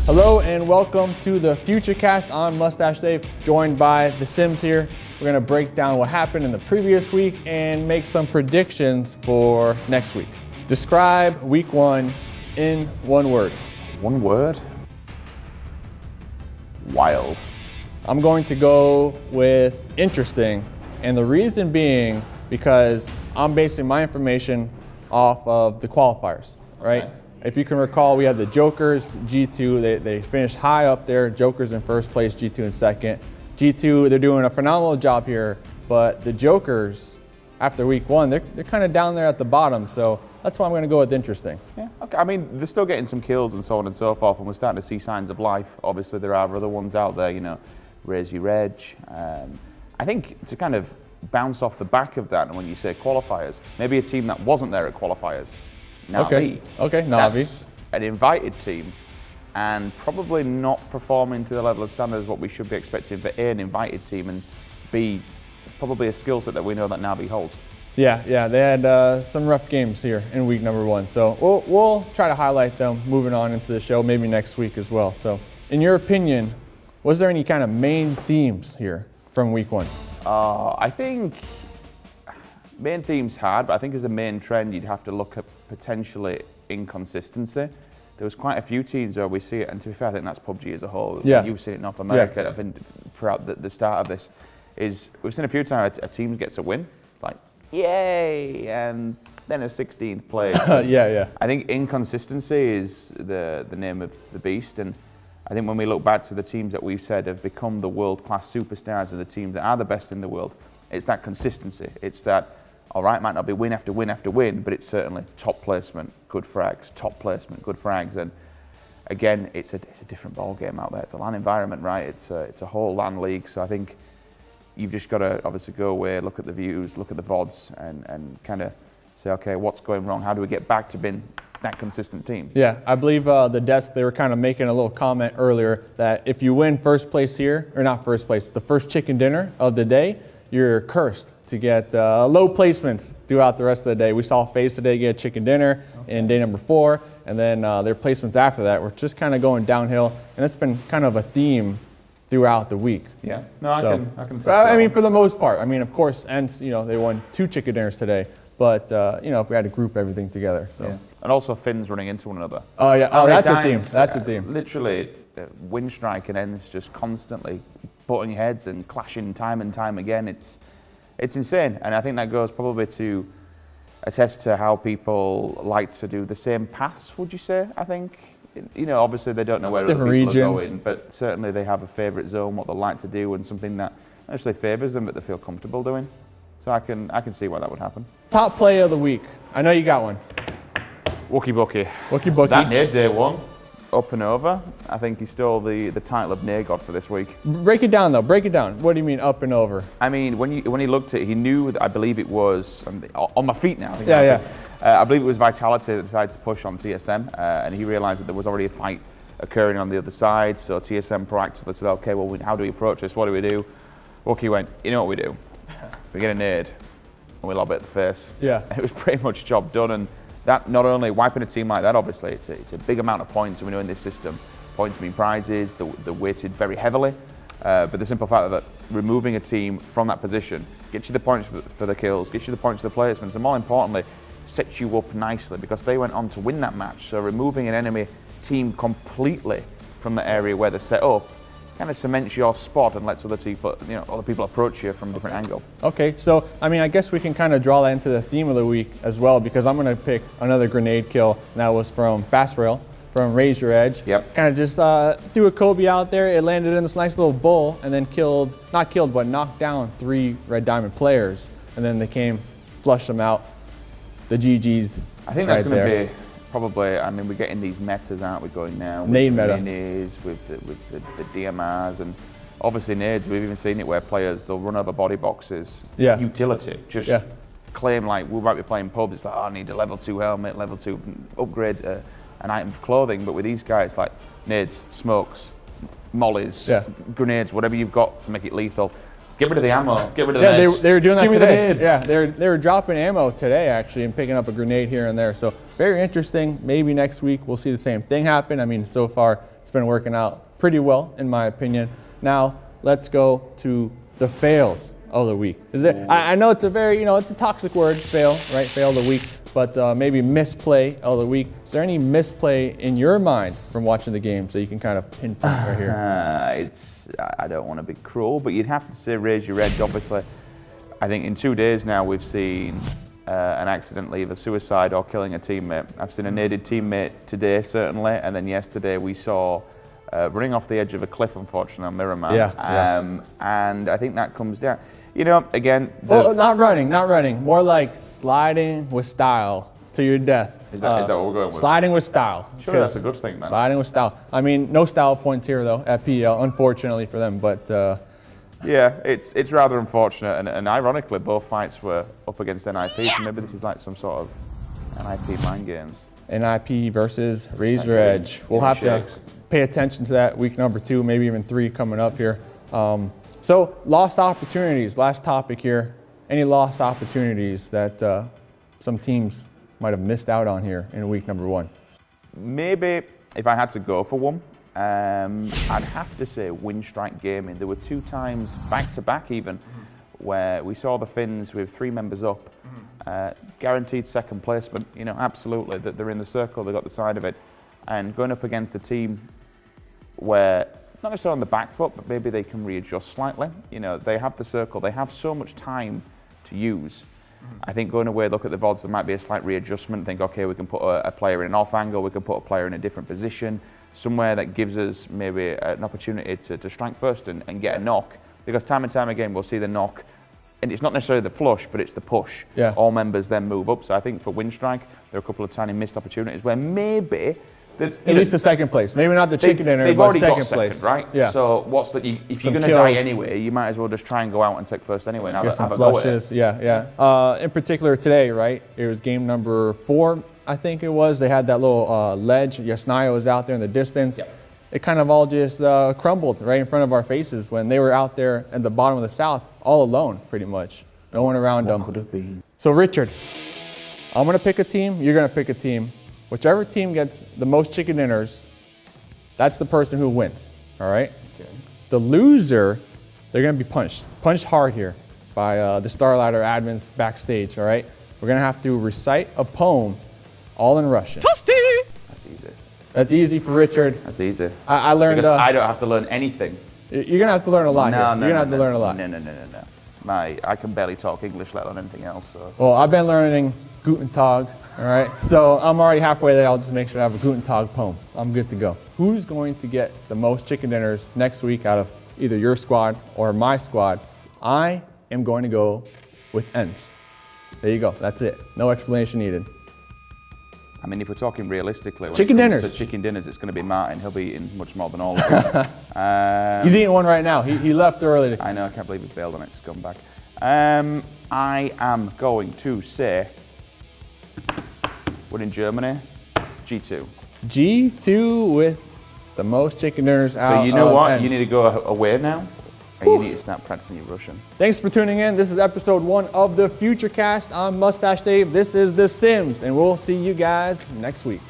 Hello and welcome to the Futurecast. I'm Mustache Dave, joined by TheSimms here. We're going to break down what happened in the previous week and make some predictions for next week. Describe week 1 in one word. One word? Wild. I'm going to go with interesting, and the reason being because I'm basing my information off of the qualifiers, right? Okay. If you can recall, we had the Jokers, G2, they finished high up there, Jokers in first place, G2 in second. G2, they're doing a phenomenal job here, but the Jokers, after week 1, they're kind of down there at the bottom, so that's why I'm going to go with interesting. Yeah, okay. I mean, they're still getting some kills and so on and so forth, and we're starting to see signs of life. Obviously, there are other ones out there, you know, Raise Your Edge. I think to kind of bounce off the back of that, and when you say qualifiers, maybe a team that wasn't there at qualifiers, Navi. Okay, Navi. That's an invited team, and probably not performing to the level of standards what we should be expecting for A, an invited team, and B, probably a skill set that we know that Navi holds. Yeah, they had some rough games here in week number 1, so we'll try to highlight them moving on into the show, maybe next week as well. So, in your opinion, was there any kind of main themes here from week 1? I think main theme's hard, but I think as a main trend, you'd have to look at potentially inconsistency. There was quite a few teams where we see it, and to be fair, I think that's PUBG as a whole. Yeah. You've seen it in North America, yeah. I've been throughout the start of this, is we've seen a few times a team gets a win, like, yay, and then a 16th place. Yeah. I think inconsistency is the name of the beast, and I think when we look back to the teams that we've said have become the world-class superstars and the teams that are the best in the world, it's that consistency. It's that, all right, might not be win after win after win, but it's certainly top placement, good frags, top placement, good frags, and again, it's a different ball game out there. It's a LAN environment, right? It's a whole LAN league, so I think you've just got to obviously go away, look at the views, look at the VODs, and kind of say, okay, what's going wrong? How do we get back to being that consistent team? Yeah, I believe the desk, they were kind of making a little comment earlier that if you win first place here, or not first place, the first chicken dinner of the day, you're cursed to get low placements throughout the rest of the day. We saw FaZe today get chicken dinner in day number 4, and then their placements after that were just kind of going downhill, and it's been kind of a theme throughout the week. Yeah, no, so, I can. I mean, for the most part. I mean, of course, and you know, they won 2 chicken dinners today, but you know, if we had to group everything together, so. Yeah. And also Finns running into one another. Oh yeah, that's a theme. That's a theme. Literally, win streak and ends just constantly butting heads and clashing time and time again. It's insane, and I think that goes probably to attest to how people like to do the same paths. Would you say? I think, you know, obviously they don't know where other people are going, but certainly they have a favourite zone, what they like to do, and something that actually favours them, but they feel comfortable doing. So I can see why that would happen. Top play of the week. I know you got one. Wookie Bucky. Wookie Bucky. That Nade day 1, up and over. I think he stole the title of Nade God for this week. Break it down though, break it down. What do you mean up and over? I mean, when he looked at it, he knew that I believe it was, on my feet now. I believe it was Vitality that decided to push on TSM, and he realised that there was already a fight occurring on the other side, so TSM proactively said, okay, well, how do we approach this? What do we do? Wookie went, you know what we do? We get a nade, and we lob it at the face. Yeah. And it was pretty much job done, and that not only wiping a team like that, obviously, it's a big amount of points, and we know in this system, points mean prizes, they're weighted very heavily, but the simple fact that removing a team from that position gets you the points for the kills, gets you the points for the placements, and more importantly, sets you up nicely because they went on to win that match. So removing an enemy team completely from the area where they're set up kind of cements your spot and lets other people approach you from a different angle. Okay, so I mean, I guess we can kind of draw that into the theme of the week as well, because I'm going to pick another grenade kill, and that was from Fast Rail, from Raise Your Edge. Yep. Kind of just threw a Kobe out there. It landed in this nice little bowl, and then knocked down 3 Red Diamond players, and then they came, flushed them out. The GGs. I think that's going to be probably, I mean, we're getting these metas, aren't we, going now? Nade meta. Minis, with the DMRs, and obviously nades, we've even seen it where players, they'll run over body boxes. Yeah. Utility. Just claim like, we might be playing pubs, it's like, oh, I need a level 2 helmet, level 2 upgrade an item of clothing, but with these guys, like nades, smokes, mollies, grenades, whatever you've got to make it lethal, Get rid of the ammo. Get rid of the Yeah, nades. they were doing that Give me the today. nades. Yeah, they were dropping ammo today actually and picking up a grenade here and there. So very interesting. Maybe next week we'll see the same thing happen. I mean, so far it's been working out pretty well in my opinion. Now let's go to the fails of the week. Is it? I know it's a very, it's a toxic word, fail, right? Fail of the week, but maybe misplay of the week. Is there any misplay in your mind from watching the game so you can kind of pinpoint right here? I don't want to be cruel, but you'd have to say raise your edge, obviously. I think in 2 days now we've seen an accident, either suicide or killing a teammate. I've seen a naded teammate today, certainly, and then yesterday we saw running off the edge of a cliff, unfortunately, on Miramar. And I think that comes down. Again... not running. More like sliding with style to your death. Is that what we're going with? Sliding with style. Sure, that's a good thing, man. Sliding with style. I mean, no style points here, though, at PEL, unfortunately for them, but... yeah, it's rather unfortunate, and ironically, both fights were up against NIP, so maybe this is like some sort of NIP mind games. NIP versus Raise Your Edge. We'll have to pay attention to that week number 2, maybe even 3 coming up here. So, lost opportunities, last topic here. Any lost opportunities that some teams might have missed out on here in week number 1? Maybe if I had to go for one, I'd have to say Windstrike Gaming. There were 2 times back-to-back even where we saw the Finns with 3 members up, guaranteed second placement, absolutely, that they're in the circle, they got the side of it, and going up against a team where, not necessarily on the back foot, but maybe they can readjust slightly. They have the circle, they have so much time to use. I think going away, look at the VODs, there might be a slight readjustment, think, okay, we can put a player in an off angle, we can put a player in a different position, somewhere that gives us maybe an opportunity to strike first and get a knock, because time and time again we'll see the knock, and it's not necessarily the flush, but it's the push. Yeah. All members then move up, so I think for Windstrike, there are a couple of tiny missed opportunities where maybe... At least the second place. Maybe not the chicken dinner, they've but already second got place. Second, right? Yeah. So what's the? If you're going to kills. die anyway, you might as well just try and go out and take first anyway. And Get some flushes. Yeah. In particular today, right? It was game number 4, I think it was. They had that little ledge. Yasnaya was out there in the distance. Yep. It kind of all just crumbled right in front of our faces when they were out there at the bottom of the South, all alone, pretty much. No one around them. Could have been. So Richard, I'm going to pick a team. You're going to pick a team. Whichever team gets the most chicken dinners, that's the person who wins, all right? Okay. The loser, they're gonna be punished hard here by the Starladder admins backstage, all right? We're gonna have to recite a poem all in Russian. That's easy. That's easy for Richard. That's easy. I learned... Because I don't have to learn anything. You're gonna have to learn a lot here. You're gonna have to learn a lot. No. I can barely talk English, let alone anything else, so... Well, I've been learning Guten Tag. All right, so I'm already halfway there. I'll just make sure I have a Guten Tag poem. I'm good to go. Who's going to get the most chicken dinners next week out of either your squad or my squad? I am going to go with Ents. There you go. That's it. No explanation needed. I mean, if we're talking realistically, chicken dinners. So chicken dinners, it's going to be Martin. He'll be eating much more than all of them. He's eating one right now. He left early. I know. I can't believe he bailed on it, scumbag. I am going to say... We're in Germany, G2. G2 with the most chicken dinners out. So you know what? Ents. You need to go away now, and you need to start practicing your Russian. Thanks for tuning in. This is episode 1 of the Futurecast. I'm Mustache Dave. This is TheSimms, and we'll see you guys next week.